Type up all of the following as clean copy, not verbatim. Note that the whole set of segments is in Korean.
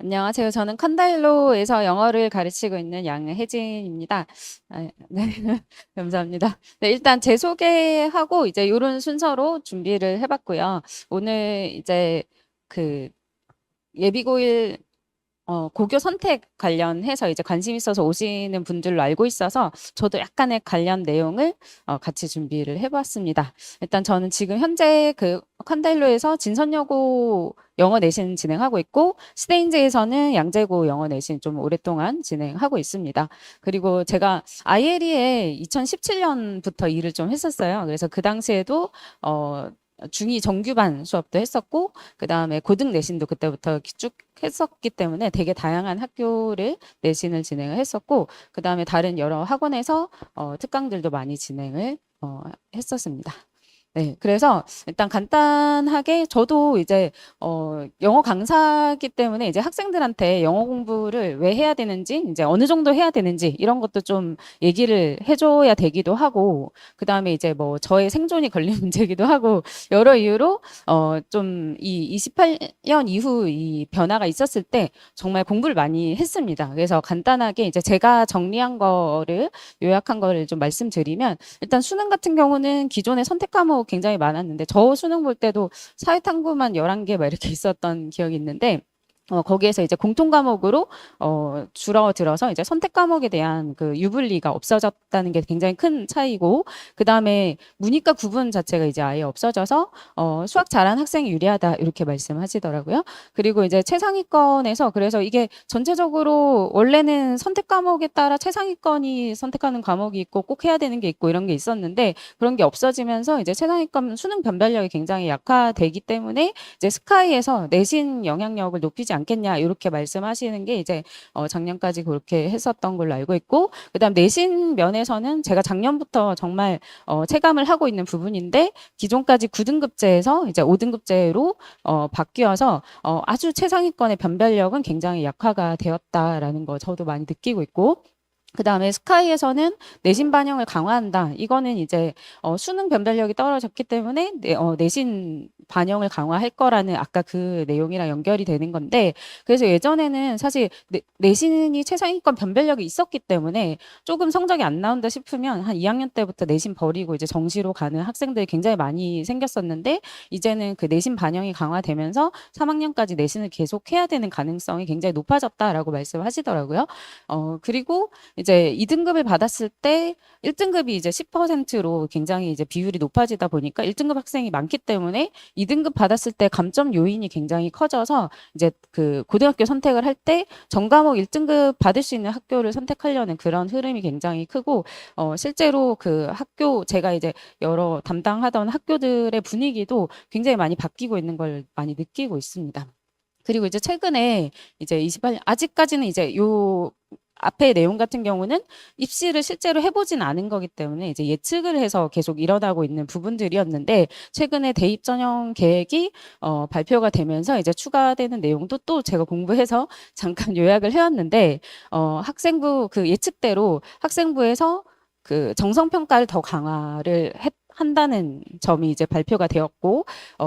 안녕하세요. 저는 컨다일로에서 영어를 가르치고 있는 양혜진입니다. 네, 감사합니다. 네, 일단 제 소개하고 이제 이런 순서로 준비를 해봤고요. 오늘 이제 그 예비고일 고교 선택 관련해서 이제 관심 있어서 오시는 분들로 알고 있어서 저도 약간의 관련 내용을 같이 준비를 해봤습니다. 일단 저는 지금 현재 그 컨다일로에서 진선여고 영어 내신 진행하고 있고 스테인즈에서는 양재고 영어 내신 좀 오랫동안 진행하고 있습니다. 그리고 제가 ILE에 2017년부터 일을 좀 했었어요. 그래서 그 당시에도 중2 정규반 수업도 했었고 그다음에 고등 내신도 그때부터 쭉 했었기 때문에 되게 다양한 학교를 내신을 진행을 했었고 그다음에 다른 여러 학원에서 특강들도 많이 진행을 했었습니다. 네, 그래서 일단 간단하게 저도 이제 영어 강사기 때문에 이제 학생들한테 영어 공부를 왜 해야 되는지 이제 어느 정도 해야 되는지 이런 것도 좀 얘기를 해줘야 되기도 하고 그다음에 이제 뭐 저의 생존이 걸린 문제이기도 하고 여러 이유로 좀 이 28년 이후 이 변화가 있었을 때 정말 공부를 많이 했습니다. 그래서 간단하게 이제 제가 정리한 거를 요약한 거를 좀 말씀드리면 일단 수능 같은 경우는 기존에 선택 과목 굉장히 많았는데 저 수능 볼 때도 사회탐구만 11개 막 이렇게 있었던 기억이 있는데 거기에서 이제 공통 과목으로 줄어들어서 이제 선택 과목에 대한 그 유불리가 없어졌다는 게 굉장히 큰 차이고 그다음에 문이과 구분 자체가 이제 아예 없어져서 수학 잘하는 학생이 유리하다 이렇게 말씀하시더라고요. 그리고 이제 최상위권에서 그래서 이게 전체적으로 원래는 선택 과목에 따라 최상위권이 선택하는 과목이 있고 꼭 해야 되는 게 있고 이런 게 있었는데 그런 게 없어지면서 이제 최상위권 수능 변별력이 굉장히 약화되기 때문에 이제 스카이에서 내신 영향력을 높이지 않겠냐 이렇게 말씀하시는 게 이제 작년까지 그렇게 했었던 걸로 알고 있고 그다음 내신 면에서는 제가 작년부터 정말 체감을 하고 있는 부분인데 기존까지 9등급제에서 이제 5등급제로 바뀌어서 아주 최상위권의 변별력은 굉장히 약화가 되었다라는 거 저도 많이 느끼고 있고 그다음에 스카이에서는 내신 반영을 강화한다. 이거는 이제 수능 변별력이 떨어졌기 때문에 내신 반영을 강화할 거라는 아까 그 내용이랑 연결이 되는 건데 그래서 예전에는 사실 내신이 최상위권 변별력이 있었기 때문에 조금 성적이 안 나온다 싶으면 한 2학년 때부터 내신 버리고 이제 정시로 가는 학생들이 굉장히 많이 생겼었는데 이제는 그 내신 반영이 강화되면서 3학년까지 내신을 계속 해야 되는 가능성이 굉장히 높아졌다라고 말씀하시더라고요. 그리고 이제 2등급을 받았을 때 1등급이 이제 10%로 굉장히 이제 비율이 높아지다 보니까 1등급 학생이 많기 때문에 2등급 받았을 때 감점 요인이 굉장히 커져서 이제 그 고등학교 선택을 할 때 전과목 1등급 받을 수 있는 학교를 선택하려는 그런 흐름이 굉장히 크고 실제로 그 학교 제가 이제 여러 담당하던 학교들의 분위기도 굉장히 많이 바뀌고 있는 걸 많이 느끼고 있습니다. 그리고 이제 최근에 이제 28년 아직까지는 이제 요 앞의 내용 같은 경우는 입시를 실제로 해보진 않은 거기 때문에 이제 예측을 해서 계속 일어나고 있는 부분들이었는데 최근에 대입 전형 계획이 발표가 되면서 이제 추가되는 내용도 또 제가 공부해서 잠깐 요약을 해왔는데 학생부 그 예측대로 학생부에서 그 정성평가를 더 강화를 한다는 점이 이제 발표가 되었고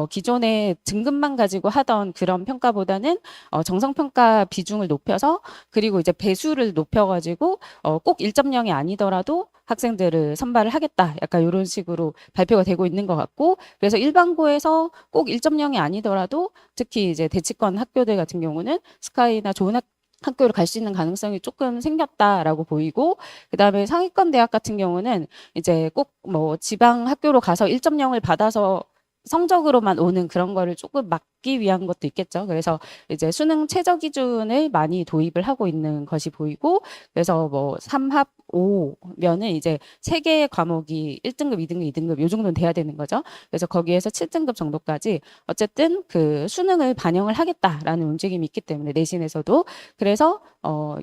기존에 등급만 가지고 하던 그런 평가보다는 정성평가 비중을 높여서 그리고 이제 배수를 높여가지고 꼭 1.0이 아니더라도 학생들을 선발을 하겠다. 약간 이런 식으로 발표가 되고 있는 것 같고 그래서 일반고에서 꼭 1.0이 아니더라도 특히 이제 대치권 학교들 같은 경우는 스카이나 좋은 학교를 갈 수 있는 가능성이 조금 생겼다라고 보이고 그다음에 상위권 대학 같은 경우는 이제 꼭 뭐 지방 학교로 가서 1.0을 받아서 성적으로만 오는 그런 거를 조금 막기 위한 것도 있겠죠. 그래서 이제 수능 최저 기준을 많이 도입을 하고 있는 것이 보이고 그래서 뭐 3합 5면은 이제 3개의 과목이 1등급, 2등급, 2등급 요 정도는 돼야 되는 거죠. 그래서 거기에서 7등급 정도까지 어쨌든 그 수능을 반영을 하겠다라는 움직임이 있기 때문에 내신에서도 그래서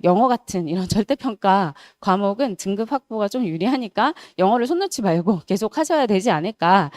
영어 같은 이런 절대평가 과목은 등급 확보가 좀 유리하니까 영어를 손 놓지 말고 계속 하셔야 되지 않을까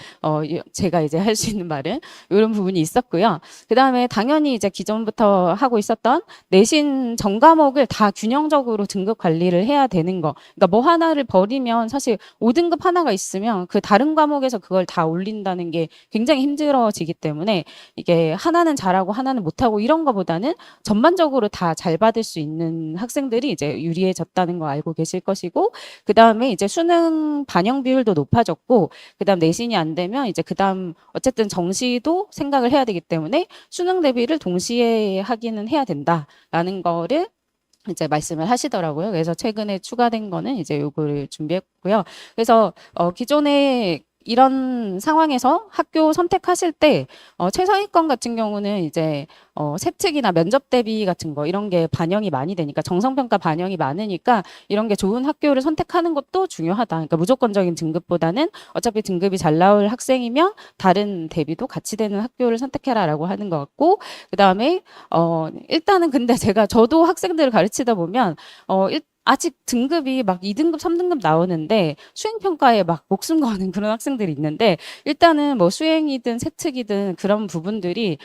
제가 이제 이제 할 수 있는 말은 이런 부분이 있었고요. 그 다음에 당연히 이제 기존부터 하고 있었던 내신 전 과목을 다 균형적으로 등급 관리를 해야 되는 거. 그러니까 뭐 하나를 버리면 사실 5등급 하나가 있으면 그 다른 과목에서 그걸 다 올린다는 게 굉장히 힘들어지기 때문에 이게 하나는 잘하고 하나는 못하고 이런 거보다는 전반적으로 다 잘 받을 수 있는 학생들이 이제 유리해졌다는 거 알고 계실 것이고, 그 다음에 이제 수능 반영 비율도 높아졌고, 그 다음 내신이 안 되면 이제 그 다음 어쨌든 정시도 생각을 해야 되기 때문에 수능 대비를 동시에 하기는 해야 된다라는 거를 이제 말씀을 하시더라고요. 그래서 최근에 추가된 거는 이제 요거를 준비했고요. 그래서 기존에 이런 상황에서 학교 선택하실 때 최상위권 같은 경우는 이제 세특이나 면접 대비 같은 거 이런 게 반영이 많이 되니까 정성평가 반영이 많으니까 이런 게 좋은 학교를 선택하는 것도 중요하다. 그러니까 무조건적인 등급보다는 어차피 등급이 잘 나올 학생이면 다른 대비도 같이 되는 학교를 선택해라라고 하는 것 같고, 그다음에 일단은 근데 저도 학생들을 가르치다 보면 아직 등급이 막 2등급, 3등급 나오는데 수행평가에 막 목숨 거는 그런 학생들이 있는데, 일단은 뭐 수행이든 세특이든 그런 부분들이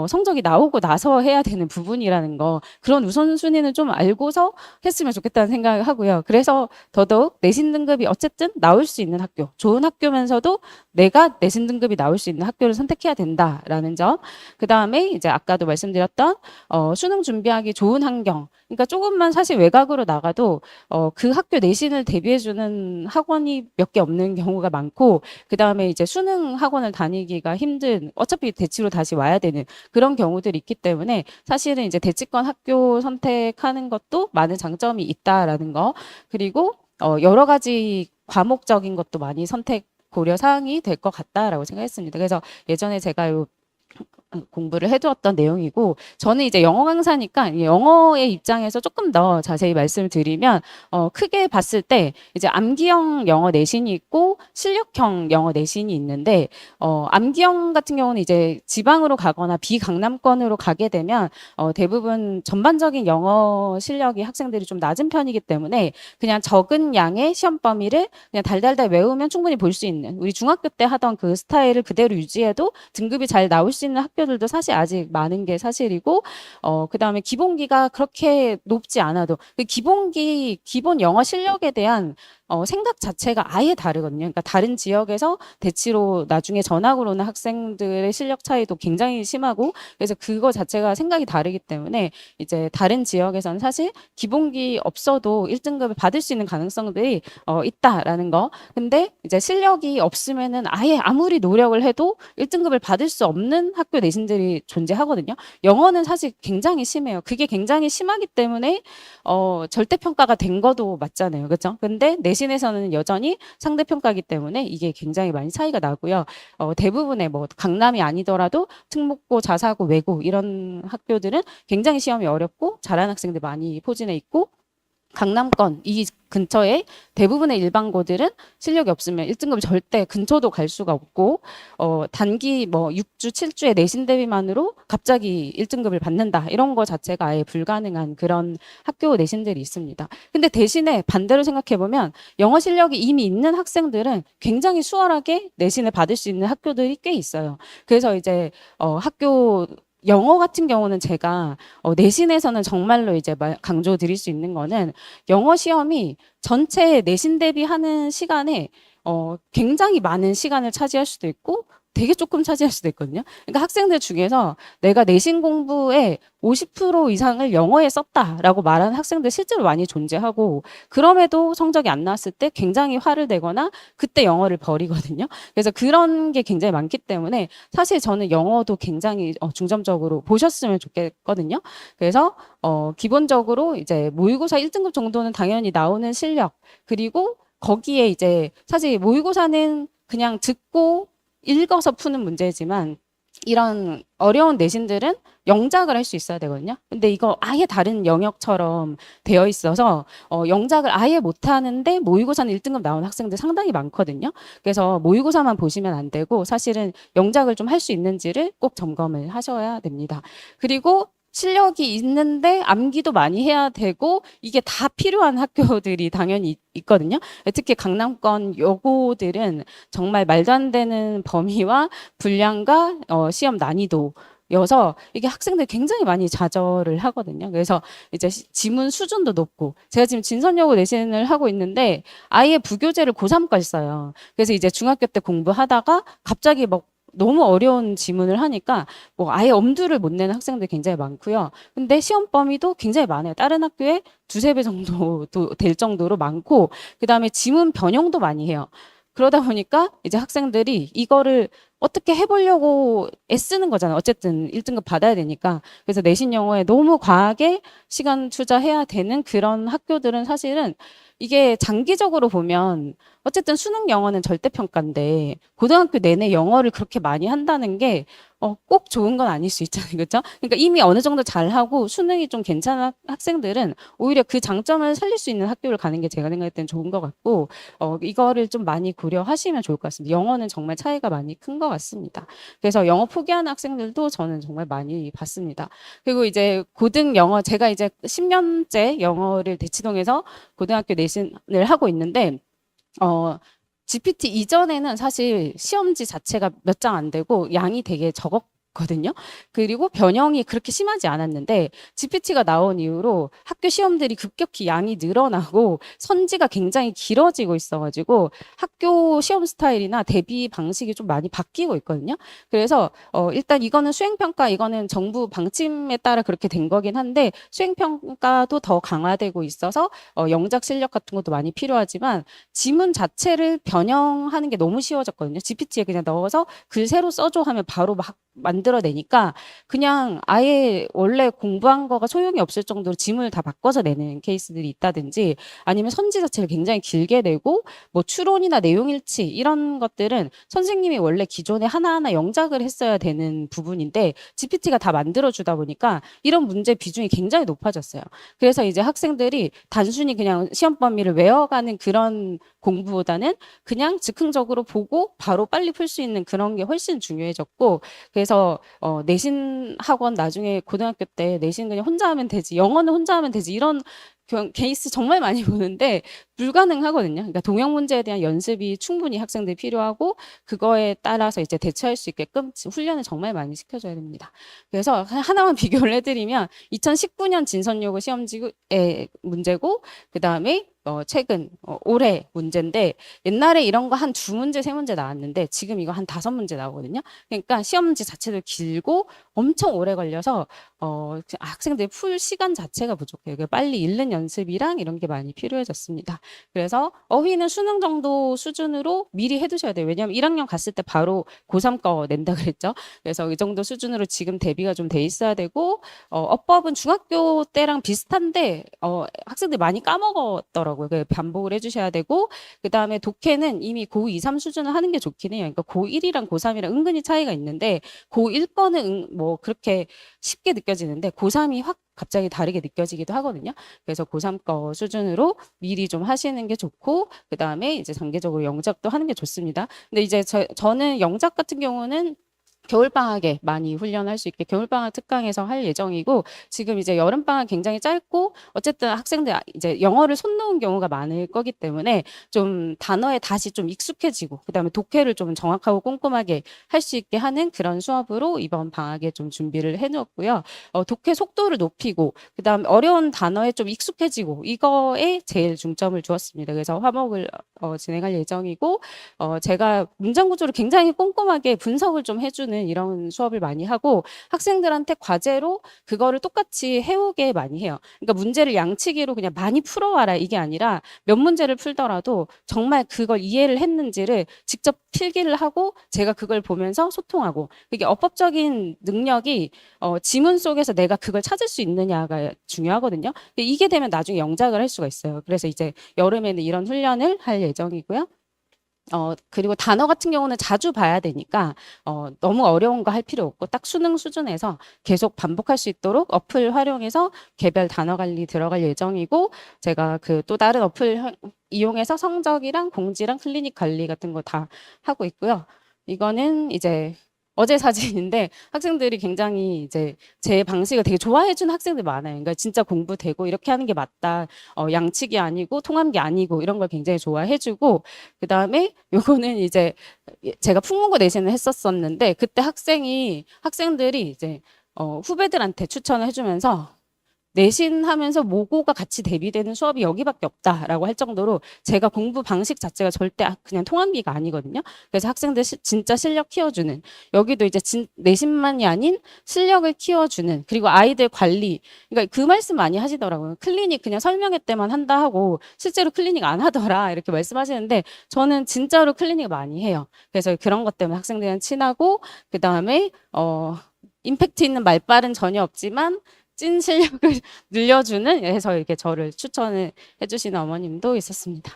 성적이 나오고 나서 해야 되는 부분이라는 거, 그런 우선순위는 좀 알고서 했으면 좋겠다는 생각을 하고요. 그래서 더더욱 내신 등급이 어쨌든 나올 수 있는 학교, 좋은 학교면서도 내가 내신 등급이 나올 수 있는 학교를 선택해야 된다라는 점. 그 다음에 이제 아까도 말씀드렸던 수능 준비하기 좋은 환경. 그러니까 조금만 사실 외곽으로 나가도 그 학교 내신을 대비해주는 학원이 몇 개 없는 경우가 많고, 그 다음에 이제 수능 학원을 다니기가 힘든, 어차피 대치로 다시 와야 되는 그런 경우들이 있기 때문에 사실은 이제 대치권 학교 선택하는 것도 많은 장점이 있다라는 거. 그리고 여러 가지 과목적인 것도 많이 선택 고려 사항이 될 것 같다라고 생각했습니다. 그래서 예전에 제가 공부를 해두었던 내용이고, 저는 이제 영어 강사니까 영어의 입장에서 조금 더 자세히 말씀을 드리면 크게 봤을 때 이제 암기형 영어 내신이 있고 실력형 영어 내신이 있는데, 암기형 같은 경우는 이제 지방으로 가거나 비강남권으로 가게 되면 대부분 전반적인 영어 실력이 학생들이 좀 낮은 편이기 때문에 그냥 적은 양의 시험 범위를 그냥 달달달 외우면 충분히 볼 수 있는, 우리 중학교 때 하던 그 스타일을 그대로 유지해도 등급이 잘 나올 수 있는 학교들도 사실 아직 많은 게 사실이고, 그 다음에 기본기가 그렇게 높지 않아도 그 기본 영어 실력에 대한 생각 자체가 아예 다르거든요. 그러니까 다른 지역에서 대치로 나중에 전학으로 오는 학생들의 실력 차이도 굉장히 심하고, 그래서 그거 자체가 생각이 다르기 때문에 이제 다른 지역에서는 사실 기본기 없어도 1등급을 받을 수 있는 가능성들이 있다라는 거. 근데 이제 실력이 없으면은 아예 아무리 노력을 해도 1등급을 받을 수 없는 학교 내신들이 존재하거든요. 영어는 사실 굉장히 심해요. 그게 굉장히 심하기 때문에 절대평가가 된 거도 맞잖아요. 그렇죠? 근데 내신에서는 여전히 상대평가이기 때문에 이게 굉장히 많이 차이가 나고요. 대부분의 뭐 강남이 아니더라도 특목고, 자사고, 외고 이런 학교들은 굉장히 시험이 어렵고 잘하는 학생들 많이 포진해 있고, 강남권 이 근처에 대부분의 일반고들은 실력이 없으면 1등급 절대 근처도 갈 수가 없고, 단기 뭐 6주, 7주의 내신 대비만으로 갑자기 1등급을 받는다, 이런 거 자체가 아예 불가능한 그런 학교 내신들이 있습니다. 근데 대신에 반대로 생각해보면 영어 실력이 이미 있는 학생들은 굉장히 수월하게 내신을 받을 수 있는 학교들이 꽤 있어요. 그래서 이제 학교 영어 같은 경우는 제가 내신에서는 정말로 이제 강조 드릴 수 있는 거는, 영어 시험이 전체 내신 대비하는 시간에 굉장히 많은 시간을 차지할 수도 있고 되게 조금 차지할 수도 있거든요. 그러니까 학생들 중에서 내가 내신 공부의 50% 이상을 영어에 썼다라고 말하는 학생들 실제로 많이 존재하고, 그럼에도 성적이 안 나왔을 때 굉장히 화를 내거나 그때 영어를 버리거든요. 그래서 그런 게 굉장히 많기 때문에 사실 저는 영어도 굉장히 중점적으로 보셨으면 좋겠거든요. 그래서 기본적으로 이제 모의고사 1등급 정도는 당연히 나오는 실력, 그리고 거기에 이제 사실 모의고사는 그냥 듣고 읽어서 푸는 문제지만 이런 어려운 내신들은 영작을 할 수 있어야 되거든요. 근데 이거 아예 다른 영역처럼 되어 있어서 영작을 아예 못하는데 모의고사는 1등급 나온 학생들 상당히 많거든요. 그래서 모의고사만 보시면 안 되고 사실은 영작을 좀 할 수 있는지를 꼭 점검을 하셔야 됩니다. 그리고 실력이 있는데 암기도 많이 해야 되고 이게 다 필요한 학교들이 당연히 있거든요. 특히 강남권 여고들은 정말 말도 안 되는 범위와 분량과 시험 난이도여서 이게 학생들이 굉장히 많이 좌절을 하거든요. 그래서 이제 지문 수준도 높고 제가 지금 진선여고 내신을 하고 있는데 아예 부교재를 고3까지 써요. 그래서 이제 중학교 때 공부하다가 갑자기 막 너무 어려운 지문을 하니까 뭐 아예 엄두를 못 내는 학생들이 굉장히 많고요. 근데 시험 범위도 굉장히 많아요. 다른 학교에 두세 배 정도도 될 정도로 많고, 그 다음에 지문 변형도 많이 해요. 그러다 보니까 이제 학생들이 이거를 어떻게 해보려고 애쓰는 거잖아요. 어쨌든 1등급 받아야 되니까. 그래서 내신 영어에 너무 과하게 시간 투자해야 되는 그런 학교들은 사실은 이게 장기적으로 보면 어쨌든 수능 영어는 절대평가인데 고등학교 내내 영어를 그렇게 많이 한다는 게 꼭 좋은 건 아닐 수 있잖아요. 그렇죠? 그러니까 이미 어느 정도 잘하고 수능이 좀 괜찮은 학생들은 오히려 그 장점을 살릴 수 있는 학교를 가는 게 제가 생각할 땐 좋은 것 같고 이거를 좀 많이 고려하시면 좋을 것 같습니다. 영어는 정말 차이가 많이 큰 것 같습니다. 그래서 영어 포기하는 학생들도 저는 정말 많이 봤습니다. 그리고 이제 고등 영어 제가 이제 10년째 영어를 대치동에서 고등학교 내신을 하고 있는데 GPT 이전에는 사실 시험지 자체가 몇 장 안 되고 양이 되게 적었거든요. 그리고 변형이 그렇게 심하지 않았는데 GPT가 나온 이후로 학교 시험들이 급격히 양이 늘어나고 선지가 굉장히 길어지고 있어가지고 학교 시험 스타일이나 대비 방식이 좀 많이 바뀌고 있거든요. 그래서 일단 이거는 수행평가, 이거는 정부 방침에 따라 그렇게 된 거긴 한데 수행평가도 더 강화되고 있어서 영작 실력 같은 것도 많이 필요하지만 지문 자체를 변형하는 게 너무 쉬워졌거든요. GPT에 그냥 넣어서 글 새로 써줘 하면 바로 막 만들어내니까 그냥 아예 원래 공부한 거가 소용이 없을 정도로 지문을 다 바꿔서 내는 케이스들이 있다든지 아니면 선지 자체를 굉장히 길게 내고 뭐 추론이나 내용일치 이런 것들은 선생님이 원래 기존에 하나하나 영작을 했어야 되는 부분인데 GPT가 다 만들어주다 보니까 이런 문제 비중이 굉장히 높아졌어요. 그래서 이제 학생들이 단순히 그냥 시험 범위를 외워가는 그런 공부보다는 그냥 즉흥적으로 보고 바로 빨리 풀 수 있는 그런 게 훨씬 중요해졌고 그래서 내신 학원 나중에 고등학교 때 내신 그냥 혼자 하면 되지 영어는 혼자 하면 되지 이런 케이스 정말 많이 보는데 불가능하거든요. 그러니까 동영 문제에 대한 연습이 충분히 학생들이 필요하고 그거에 따라서 이제 대처할 수 있게끔 훈련을 정말 많이 시켜줘야 됩니다. 그래서 하나만 비교를 해드리면 2019년 진선여고 시험지의 문제고 그 다음에 최근 올해 문제인데 옛날에 이런 거 한 두 문제 세 문제 나왔는데 지금 이거 한 다섯 문제 나오거든요. 그러니까 시험지 자체도 길고 엄청 오래 걸려서 학생들이 풀 시간 자체가 부족해요. 빨리 읽는 연습이랑 이런 게 많이 필요해졌습니다. 그래서 어휘는 수능 정도 수준으로 미리 해두셔야 돼요. 왜냐하면 1학년 갔을 때 바로 고3 거 낸다 그랬죠. 그래서 이 정도 수준으로 지금 대비가 좀 돼 있어야 되고 어법은 중학교 때랑 비슷한데 학생들이 많이 까먹었더라고요. 반복을 해주셔야 되고 그 다음에 독해는 이미 고2, 3 수준을 하는 게 좋긴 해요. 그러니까 고1이랑 고3이랑 은근히 차이가 있는데 고1 거는 뭐 그렇게 쉽게 느껴지는데 고3이 확 갑자기 다르게 느껴지기도 하거든요. 그래서 고3 거 수준으로 미리 좀 하시는 게 좋고 그 다음에 이제 단계적으로 영작도 하는 게 좋습니다. 근데 이제 저는 영작 같은 경우는 겨울방학에 많이 훈련할 수 있게 겨울방학 특강에서 할 예정이고 지금 이제 여름방학 굉장히 짧고 어쨌든 학생들 이제 영어를 손 놓은 경우가 많을 거기 때문에 좀 단어에 다시 좀 익숙해지고 그다음에 독해를 좀 정확하고 꼼꼼하게 할 수 있게 하는 그런 수업으로 이번 방학에 좀 준비를 해놓았고요. 독해 속도를 높이고 그다음에 어려운 단어에 좀 익숙해지고 이거에 제일 중점을 두었습니다. 그래서 화목을 진행할 예정이고 제가 문장 구조를 굉장히 꼼꼼하게 분석을 좀 해주는 이런 수업을 많이 하고 학생들한테 과제로 그거를 똑같이 해오게 많이 해요. 그러니까 문제를 양치기로 그냥 많이 풀어와라 이게 아니라 몇 문제를 풀더라도 정말 그걸 이해를 했는지를 직접 필기를 하고 제가 그걸 보면서 소통하고 이게 어법적인 능력이 지문 속에서 내가 그걸 찾을 수 있느냐가 중요하거든요. 이게 되면 나중에 영작을 할 수가 있어요. 그래서 이제 여름에는 이런 훈련을 할 예정이고요. 그리고 단어 같은 경우는 자주 봐야 되니까, 너무 어려운 거 할 필요 없고, 딱 수능 수준에서 계속 반복할 수 있도록 어플 활용해서 개별 단어 관리 들어갈 예정이고, 제가 그 또 다른 어플 이용해서 성적이랑 공지랑 클리닉 관리 같은 거 다 하고 있고요. 이거는 이제 어제 사진인데 학생들이 굉장히 이제 제 방식을 되게 좋아해 준 학생들이 많아요. 그러니까 진짜 공부되고 이렇게 하는 게 맞다. 양측이 아니고 통함이 아니고 이런 걸 굉장히 좋아해 주고 그다음에 요거는 이제 제가 풍문고 내신을 했었었는데 그때 학생들이 이제 후배들한테 추천을 해주면서 내신하면서 모고가 같이 대비되는 수업이 여기밖에 없다라고 할 정도로 제가 공부 방식 자체가 절대 그냥 통합기가 아니거든요. 그래서 학생들 진짜 실력 키워주는 여기도 이제 내신만이 아닌 실력을 키워주는 그리고 아이들 관리 그러니까 그 말씀 많이 하시더라고요. 클리닉 그냥 설명회 때만 한다 하고 실제로 클리닉 안 하더라 이렇게 말씀하시는데 저는 진짜로 클리닉 많이 해요. 그래서 그런 것 때문에 학생들이랑 친하고 그 다음에 임팩트 있는 말발은 전혀 없지만 찐 실력을 늘려주는 해서 이렇게 저를 추천을 해주시는 어머님도 있었습니다.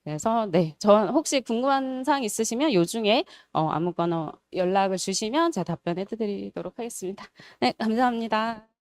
그래서 네, 저 혹시 궁금한 사항 있으시면 요 중에 아무거나 연락을 주시면 제가 답변해 드리도록 하겠습니다. 네, 감사합니다.